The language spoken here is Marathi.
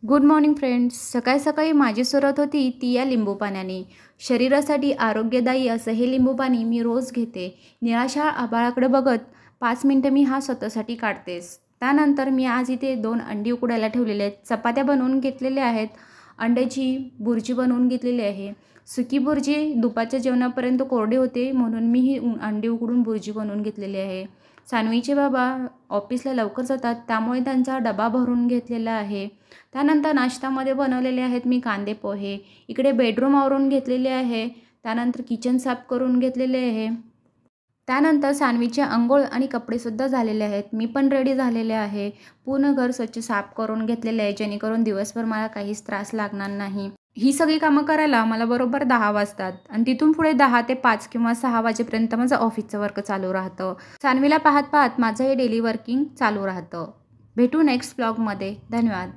Good morning friends. सकाळी सकाळी माझी सुरुवात होती ती या लिंबू पाण्याने. शरीरासाठी आरोग्यदायी असं हे लिंबू पाणी मी रोज घेते. निराशा आभाळाकडे बघत 5 मिनटं मी हा स्वतःसाठी काढतेच. त्यानंतर मी आज इथे 2 अंडी उकडायला ठेवलेले आहेत. चपात्या बनवून घेतलेल्या आहेत. अंड्याची बुर्जी बनवून घेतलेली आहे. सुकी बुर्जी दुपारच्या जेवणापर्यंत कोरडे होते म्हणून मी ही अंडी उकडून बुर्जी बनवून घेतलेली आहे. सानवीचे बाबा ऑफिसला लवकर जातात त्यामुळे त्यांचा डबा भरून घेतलेला आहे. त्यानंतर नाश्त्यामध्ये बनवलेले आहेत मी कांदे पोहे. इकडे बेडरूम आवरून घेतलेले आहे. त्यानंतर किचन साफ करून घेतलेले आहे. त्यानंतर सानवीचे अंघोळ आणि कपडेसुद्धा झालेले आहेत. मी पण रेडी झालेले आहे. पूर्ण घर स्वच्छ साफ करून घेतलेले आहे जेणेकरून दिवसभर मला काहीच त्रास लागणार नाही. ही सगळी कामं करायला मला बरोबर 10 वाजतात आणि तिथून पुढे 10 ते 5 किंवा 6 वाजेपर्यंत माझं ऑफिसचं वर्क चालू राहतं. सानवीला पाहत पाहत माझं हे डेली वर्किंग चालू राहतं. भेटू नेक्स्ट ब्लॉगमध्ये. धन्यवाद.